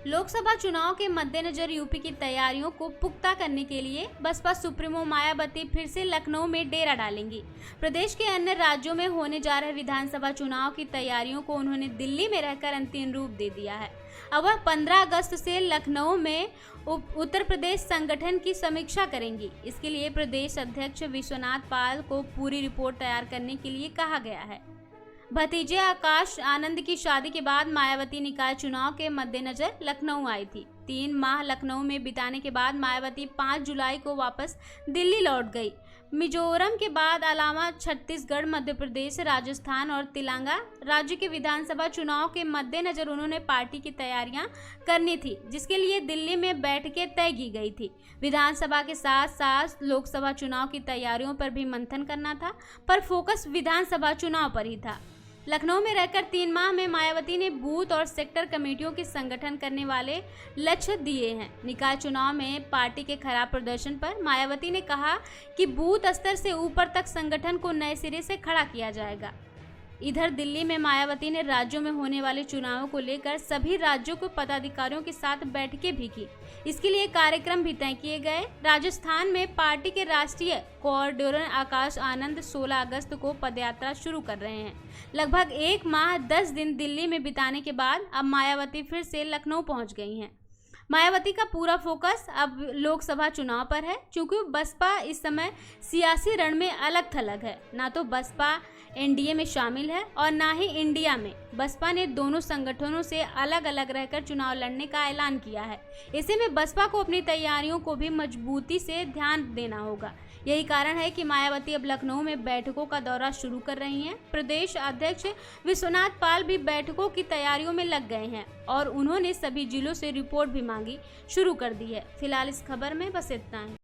लोकसभा चुनाव के मद्देनजर यूपी की तैयारियों को पुख्ता करने के लिए बसपा सुप्रीमो मायावती फिर से लखनऊ में डेरा डालेंगी। प्रदेश के अन्य राज्यों में होने जा रहे विधानसभा चुनाव की तैयारियों को उन्होंने दिल्ली में रहकर अंतिम रूप दे दिया है। अब वह 15 अगस्त से लखनऊ में उत्तर प्रदेश संगठन की समीक्षा करेंगी। इसके लिए प्रदेश अध्यक्ष विश्वनाथ पाल को पूरी रिपोर्ट तैयार करने के लिए कहा गया है। भतीजे आकाश आनंद की शादी के बाद मायावती निकाय चुनाव के मद्देनजर लखनऊ आई थी। 3 माह लखनऊ में बिताने के बाद मायावती 5 जुलाई को वापस दिल्ली लौट गई। मिजोरम के बाद अलावा छत्तीसगढ़, मध्य प्रदेश, राजस्थान और तेलंगाना राज्य के विधानसभा चुनाव के मद्देनजर उन्होंने पार्टी की तैयारियां करनी थी, जिसके लिए दिल्ली में बैठकें तय की गई थी। विधानसभा के साथ साथ लोकसभा चुनाव की तैयारियों पर भी मंथन करना था, पर फोकस विधानसभा चुनाव पर ही था। लखनऊ में रहकर 3 माह में मायावती ने बूथ और सेक्टर कमेटियों के संगठन करने वाले लक्ष्य दिए हैं। निकाय चुनाव में पार्टी के खराब प्रदर्शन पर मायावती ने कहा कि बूथ स्तर से ऊपर तक संगठन को नए सिरे से खड़ा किया जाएगा। इधर दिल्ली में मायावती ने राज्यों में होने वाले चुनावों को लेकर सभी राज्यों के पदाधिकारियों के साथ बैठकें भी की। इसके लिए कार्यक्रम भी तय किए गए। राजस्थान में पार्टी के राष्ट्रीय कोऑर्डिनेटर आकाश आनंद 16 अगस्त को पदयात्रा शुरू कर रहे हैं। लगभग 1 माह 10 दिन दिल्ली में बिताने के बाद अब मायावती फिर से लखनऊ पहुंच गई हैं। मायावती का पूरा फोकस अब लोकसभा चुनाव पर है, क्योंकि बसपा इस समय सियासी रण में अलग थलग है। ना तो बसपा एनडीए में शामिल है और ना ही इंडिया में। बसपा ने दोनों संगठनों से अलग अलग रहकर चुनाव लड़ने का ऐलान किया है। ऐसे में बसपा को अपनी तैयारियों को भी मजबूती से ध्यान देना होगा। यही कारण है कि मायावती अब लखनऊ में बैठकों का दौरा शुरू कर रही हैं। प्रदेश अध्यक्ष विश्वनाथ पाल भी बैठकों की तैयारियों में लग गए हैं और उन्होंने सभी जिलों से रिपोर्ट भी मांगी शुरू कर दी है। फिलहाल इस खबर में बस इतना ही।